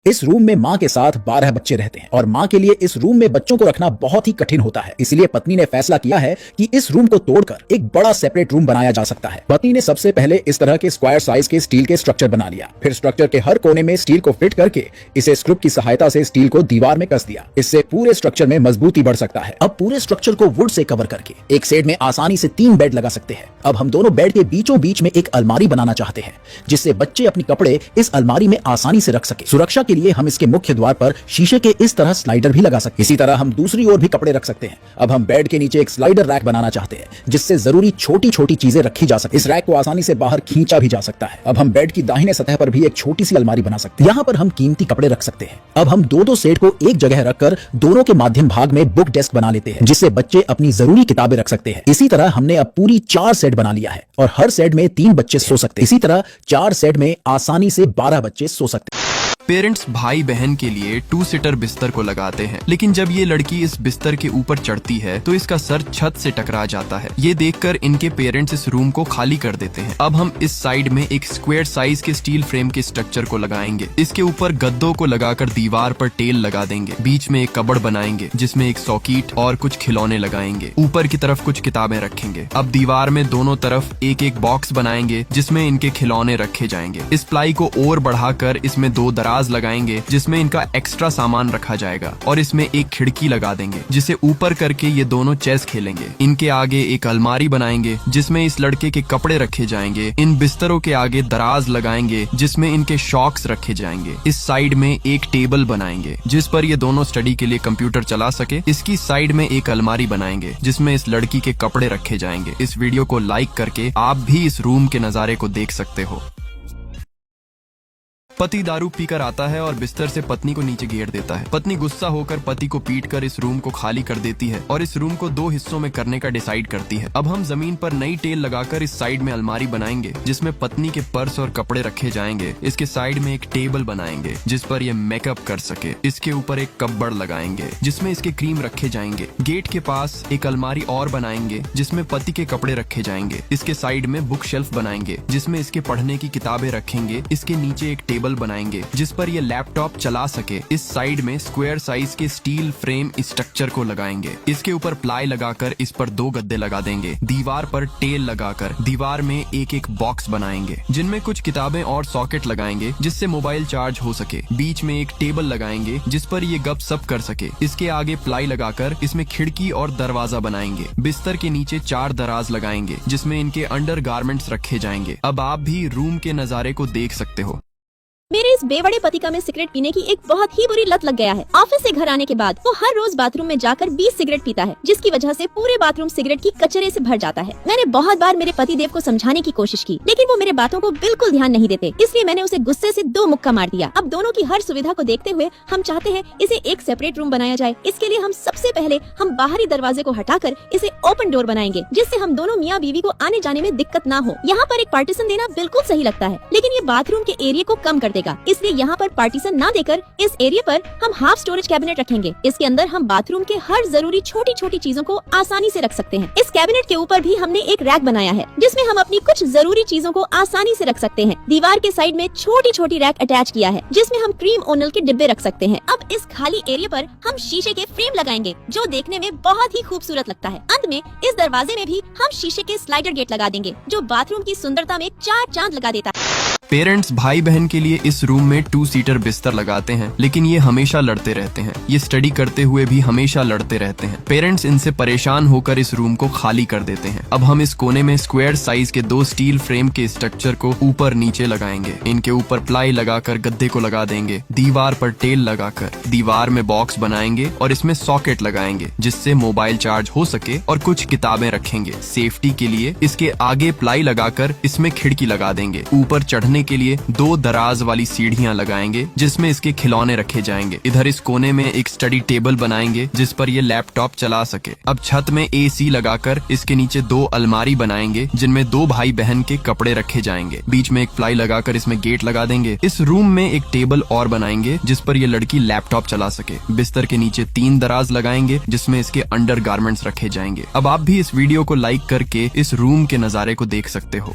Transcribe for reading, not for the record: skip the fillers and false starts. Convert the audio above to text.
इस रूम में माँ के साथ 12 बच्चे रहते हैं और माँ के लिए इस रूम में बच्चों को रखना बहुत ही कठिन होता है। इसलिए पत्नी ने फैसला किया है कि इस रूम को तोड़कर एक बड़ा सेपरेट रूम बनाया जा सकता है। पत्नी ने सबसे पहले इस तरह के स्क्वायर साइज के स्टील के स्ट्रक्चर बना लिया। फिर स्ट्रक्चर के हर कोने में स्टील को फिट करके इसे स्क्रू की सहायता से स्टील को दीवार में कस दिया। इससे पूरे स्ट्रक्चर में मजबूती बढ़ सकता है। अब पूरे स्ट्रक्चर को वुड से कवर करके एक साइड में आसानी से 3 बेड लगा सकते हैं। अब हम दोनों बेड के बीचों बीच में एक अलमारी बनाना चाहते हैं जिससे बच्चे अपने कपड़े इस अलमारी में आसानी से रख सके। सुरक्षा के लिए हम इसके मुख्य द्वार पर शीशे के इस तरह स्लाइडर भी लगा सकते हैं। इसी तरह हम दूसरी ओर भी कपड़े रख सकते हैं। अब हम बेड के नीचे एक स्लाइडर रैक बनाना चाहते हैं जिससे जरूरी छोटी छोटी चीजें रखी जा सके। इस रैक को आसानी से बाहर खींचा भी जा सकता है। अब हम बेड की दाहिने सतह पर भी एक छोटी सी अलमारी बना सकते हैं। यहाँ पर हम कीमती कपड़े रख सकते हैं। अब हम दो सेट को एक जगह रखकर दोनों के माध्यम भाग में बुक डेस्क बना लेते हैं जिससे बच्चे अपनी जरूरी किताबें रख सकते हैं। इसी तरह हमने अब पूरी 4 सेट बना लिया है और हर सेट में 3 बच्चे सो सकते हैं। इसी तरह 4 सेट में आसानी से 12 बच्चे सो सकते हैं। पेरेंट्स भाई बहन के लिए 2 सीटर बिस्तर को लगाते हैं, लेकिन जब ये लड़की इस बिस्तर के ऊपर चढ़ती है तो इसका सर छत से टकरा जाता है। ये देखकर इनके पेरेंट्स इस रूम को खाली कर देते हैं। अब हम इस साइड में एक स्क्वायर साइज के स्टील फ्रेम के स्ट्रक्चर को लगाएंगे। इसके ऊपर गद्दों को लगाकर दीवार पर टेल लगा देंगे। बीच में एक कबर्ड बनाएंगे जिसमें एक सॉकेट और कुछ खिलौने लगाएंगे। ऊपर की तरफ कुछ किताबें रखेंगे। अब दीवार में दोनों तरफ एक एक बॉक्स बनाएंगे जिसमें इनके खिलौने रखे जाएंगे। इस प्लाई को और बढ़ाकर इसमें 2 दराज लगाएंगे जिसमें इनका एक्स्ट्रा सामान रखा जाएगा और इसमें एक खिड़की लगा देंगे जिसे ऊपर करके ये दोनों चेस खेलेंगे। इनके आगे एक अलमारी बनाएंगे जिसमें इस लड़के के कपड़े रखे जाएंगे। इन बिस्तरों के आगे दराज लगाएंगे जिसमें इनके शॉक्स रखे जाएंगे। इस साइड में एक टेबल बनाएंगे जिस पर ये दोनों स्टडी के लिए कंप्यूटर चला सके। इसकी साइड में एक अलमारी बनाएंगे जिसमें इस लड़की के कपड़े रखे जाएंगे। इस वीडियो को लाइक करके आप भी इस रूम के नजारे को देख सकते हो। पति दारू पीकर आता है और बिस्तर से पत्नी को नीचे घेर देता है। पत्नी गुस्सा होकर पति को पीटकर इस रूम को खाली कर देती है और इस रूम को 2 हिस्सों में करने का डिसाइड करती है। अब हम जमीन पर नई टेल लगाकर इस साइड में अलमारी बनाएंगे जिसमें पत्नी के पर्स और कपड़े रखे जाएंगे। इसके साइड में एक टेबल बनाएंगे जिस पर यह मेकअप कर सके। इसके ऊपर एक कपबोर्ड लगाएंगे जिसमें इसके क्रीम रखे जाएंगे। गेट के पास एक अलमारी और बनाएंगे जिसमें पति के कपड़े रखे जाएंगे। इसके साइड में बुक शेल्फ बनाएंगे जिसमें इसके पढ़ने की किताबें रखेंगे। इसके नीचे एक टेबल बनाएंगे जिस पर ये लैपटॉप चला सके। इस साइड में स्क्वायर साइज के स्टील फ्रेम स्ट्रक्चर को लगाएंगे। इसके ऊपर प्लाई लगाकर इस पर 2 गद्दे लगा देंगे। दीवार पर टेल लगाकर दीवार में एक एक बॉक्स बनाएंगे जिनमें कुछ किताबें और सॉकेट लगाएंगे जिससे मोबाइल चार्ज हो सके। बीच में एक टेबल लगाएंगे जिस पर ये गप सप कर सके। इसके आगे प्लाई लगाकर इसमें खिड़की और दरवाजा बनाएंगे। बिस्तर के नीचे 4 दराज लगाएंगे जिसमें इनके अंडर गारमेंट्स रखे जाएंगे। अब आप भी रूम के नजारे को देख सकते हो। मेरे इस बेवड़े पति का में सिगरेट पीने की एक बहुत ही बुरी लत लग गया है। ऑफिस से घर आने के बाद वो हर रोज बाथरूम में जाकर 20 सिगरेट पीता है जिसकी वजह से पूरे बाथरूम सिगरेट की कचरे से भर जाता है। मैंने बहुत बार मेरे पति देव को समझाने की कोशिश की लेकिन वो मेरे बातों को बिल्कुल ध्यान नहीं देते। इसलिए मैंने उसे गुस्से से 2 मुक्का मार दिया। अब दोनों की हर सुविधा को देखते हुए हम चाहते हैं इसे एक सेपरेट रूम बनाया जाए। इसके लिए हम सबसे पहले हम बाहरी दरवाजे को हटाकर इसे ओपन डोर बनाएंगे जिससे हम दोनों मियाँ बीवी को आने जाने में दिक्कत ना हो। यहाँ पर एक पार्टीशन देना बिल्कुल सही लगता है लेकिन ये बाथरूम के एरिया को कम कर देगा। इसलिए यहाँ पर पार्टीशन ना देकर इस एरिया पर हम हाफ स्टोरेज कैबिनेट रखेंगे। इसके अंदर हम बाथरूम के हर जरूरी छोटी छोटी चीजों को आसानी से रख सकते हैं। इस कैबिनेट के ऊपर भी हमने एक रैक बनाया है जिसमें हम अपनी कुछ जरूरी चीजों को आसानी से रख सकते हैं। दीवार के साइड में छोटी छोटी रैक अटैच किया है जिसमें हम क्रीम ओनल के डिब्बे रख सकते हैं। अब इस खाली एरिया पर हम शीशे के फ्रेम लगाएंगे जो देखने में बहुत ही खूबसूरत लगता है। अंत में इस दरवाजे में भी हम शीशे के स्लाइडर गेट लगा देंगे जो बाथरूम की सुंदरता में 4 चांद लगा देता है। पेरेंट्स भाई बहन के लिए इस रूम में 2 सीटर बिस्तर लगाते हैं लेकिन ये हमेशा लड़ते रहते हैं। ये स्टडी करते हुए भी हमेशा लड़ते रहते हैं। पेरेंट्स इनसे परेशान होकर इस रूम को खाली कर देते हैं। अब हम इस कोने में स्क्वायर साइज के 2 स्टील फ्रेम के स्ट्रक्चर को ऊपर नीचे लगाएंगे। इनके ऊपर प्लाई लगाकर गद्दे को लगा देंगे। दीवार पर टेल लगाकर दीवार में बॉक्स बनाएंगे और इसमें सॉकेट लगाएंगे जिससे मोबाइल चार्ज हो सके और कुछ किताबें रखेंगे। सेफ्टी के लिए इसके आगे प्लाई लगाकर इसमें खिड़की लगा देंगे। ऊपर चढ़ने के लिए 2 दराज वाली सीढ़ियां लगाएंगे जिसमें इसके खिलौने रखे जाएंगे। इधर इस कोने में एक स्टडी टेबल बनाएंगे जिस पर ये लैपटॉप चला सके। अब छत में AC लगाकर इसके नीचे 2 अलमारी बनाएंगे जिनमें 2 भाई बहन के कपड़े रखे जाएंगे। बीच में एक प्लाई लगाकर इसमें गेट लगा देंगे। इस रूम में एक टेबल और बनाएंगे जिस पर ये लड़की लैपटॉप चला सके। बिस्तर के नीचे 3 दराज लगाएंगे जिसमें इसके अंडर गारमेंट्स रखे जाएंगे। अब आप भी इस वीडियो को लाइक करके इस रूम के नजारे को देख सकते हो।